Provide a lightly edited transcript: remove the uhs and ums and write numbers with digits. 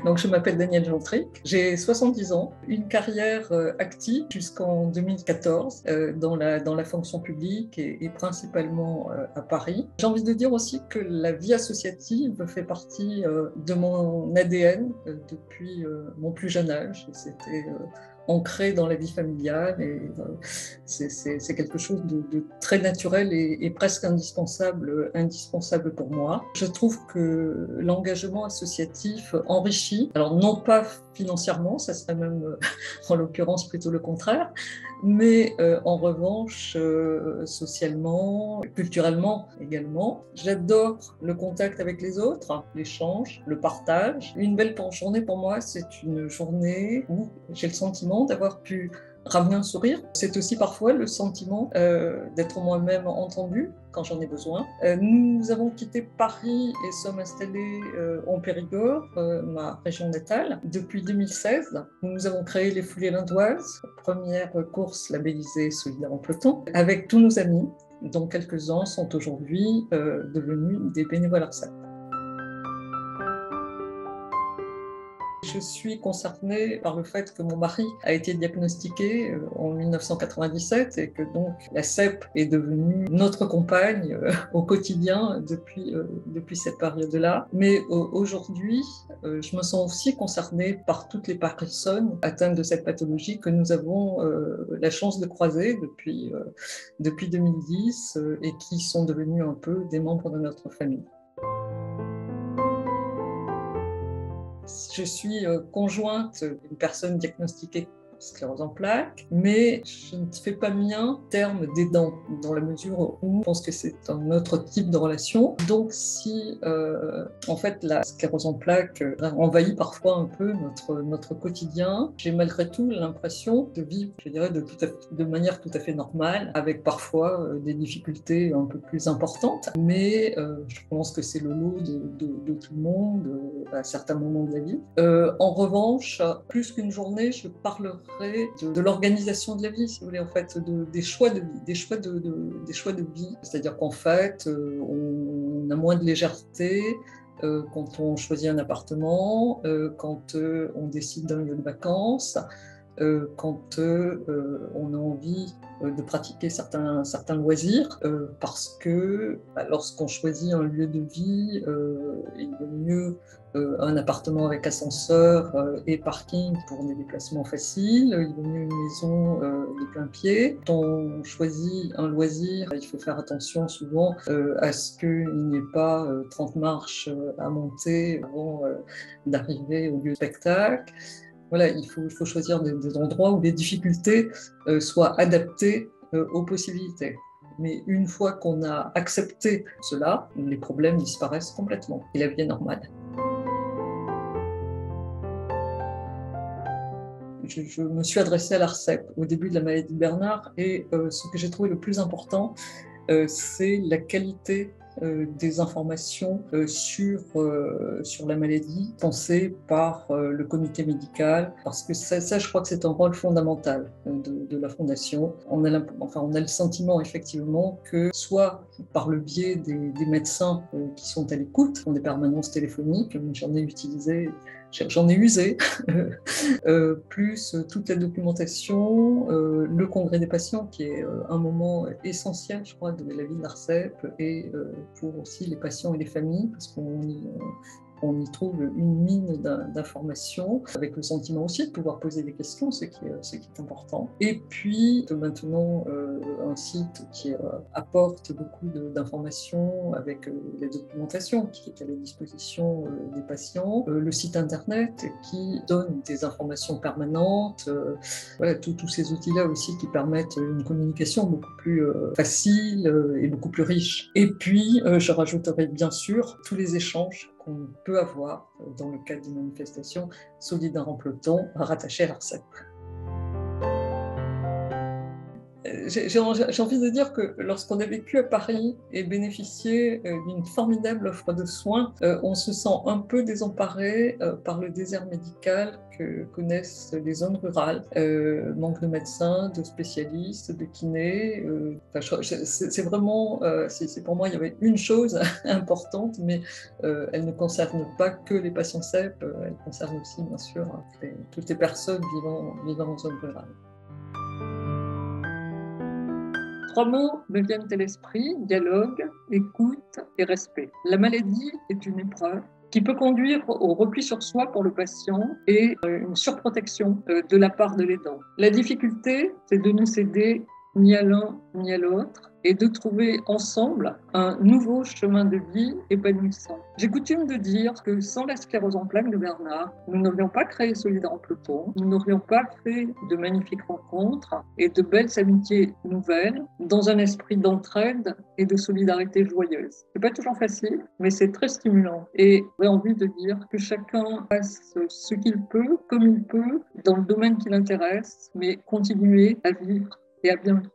Donc, je m'appelle Danielle Gentric, j'ai 70 ans, une carrière active jusqu'en 2014 dans la fonction publique et principalement à Paris. J'ai envie de dire aussi que la vie associative fait partie de mon ADN depuis mon plus jeune âge. C'était ancré dans la vie familiale et c'est quelque chose de très naturel et presque indispensable pour moi. Je trouve que l'engagement associatif enrichit, alors non pas financièrement, ça serait même en l'occurrence plutôt le contraire, mais en revanche socialement, culturellement également. J'adore le contact avec les autres, l'échange, le partage. Une belle journée pour moi, c'est une journée où j'ai le sentiment d'avoir pu ramener un sourire. C'est aussi parfois le sentiment d'être moi-même entendue quand j'en ai besoin. Nous avons quitté Paris et sommes installés en Périgord, ma région natale, depuis 2016. Nous avons créé les Foulées Lindoises, première course labellisée Solidaire en peloton, avec tous nos amis, dont quelques-uns sont aujourd'hui devenus des bénévoles ARCEP. Je suis concernée par le fait que mon mari a été diagnostiqué en 1997 et que donc la CEP est devenue notre compagne au quotidien depuis cette période-là. Mais aujourd'hui, je me sens aussi concernée par toutes les personnes atteintes de cette pathologie que nous avons la chance de croiser depuis 2010 et qui sont devenus un peu des membres de notre famille. Je suis conjointe d'une personne diagnostiquée sclérose en plaques, mais je ne fais pas mien terme d'aidant, dans la mesure où je pense que c'est un autre type de relation. Donc si en fait la sclérose en plaques envahit parfois un peu notre quotidien, j'ai malgré tout l'impression de vivre, je dirais, de manière tout à fait normale, avec parfois des difficultés un peu plus importantes, mais je pense que c'est le lot de tout le monde à certains moments de la vie. En revanche, plus qu'une journée, je parlerai de l'organisation de la vie, si vous voulez, en fait, des choix de vie, des choix de vie. C'est-à-dire qu'en fait, on a moins de légèreté quand on choisit un appartement, quand on décide d'un lieu de vacances, quand on a envie de pratiquer certains loisirs, parce que lorsqu'on choisit un lieu de vie, il vaut mieux un appartement avec ascenseur et parking pour des déplacements faciles, il vaut mieux une maison de plein pied. Quand on choisit un loisir, il faut faire attention souvent à ce qu'il n'y ait pas 30 marches à monter avant d'arriver au lieu de spectacle. Voilà, il faut choisir des endroits où les difficultés soient adaptées aux possibilités. Mais une fois qu'on a accepté cela, les problèmes disparaissent complètement et la vie est normale. Je me suis adressée à l'ARCEP au début de la maladie de Bernard et ce que j'ai trouvé le plus important, c'est la qualité des informations sur la maladie pensées par le comité médical, parce que ça je crois que c'est un rôle fondamental de la Fondation. On a le sentiment effectivement que soit par le biais des médecins qui sont à l'écoute, qui ont des permanences téléphoniques, j'en ai usé, plus toute la documentation, le congrès des patients qui est un moment essentiel, je crois, de la vie de l'ARCEP et pour aussi les patients et les familles, parce qu'on y trouve une mine d'informations, avec le sentiment aussi de pouvoir poser des questions, ce qui est important. Et puis maintenant, un site qui apporte beaucoup d'informations avec la documentation qui est à la disposition des patients, le site internet qui donne des informations permanentes, voilà, tous ces outils-là aussi qui permettent une communication beaucoup plus facile et beaucoup plus riche. Et puis, je rajouterai bien sûr tous les échanges qu'on peut avoir dans le cadre d'une manifestation solidaire en peloton rattachée à l'ARCEP. J'ai envie de dire que lorsqu'on a vécu à Paris et bénéficié d'une formidable offre de soins, on se sent un peu désemparé par le désert médical que connaissent les zones rurales. Manque de médecins, de spécialistes, de kinés. C'est vraiment, pour moi, il y avait une chose importante, mais elle ne concerne pas que les patients CEP, elle concerne aussi, bien sûr, toutes les personnes vivant en zone rurale. 3 mots me viennent à l'esprit: dialogue, écoute et respect. La maladie est une épreuve qui peut conduire au repli sur soi pour le patient et une surprotection de la part de l'aidant. La difficulté, c'est de ne céder ni à l'un ni à l'autre et de trouver ensemble un nouveau chemin de vie épanouissant. J'ai coutume de dire que sans la sclérose en plaques de Bernard, nous n'aurions pas créé Solidaires en peloton, nous n'aurions pas fait de magnifiques rencontres et de belles amitiés nouvelles dans un esprit d'entraide et de solidarité joyeuse. C'est pas toujours facile, mais c'est très stimulant. Et j'ai envie de dire que chacun fasse ce qu'il peut, comme il peut, dans le domaine qui l'intéresse, mais continuer à vivre et à bien vivre.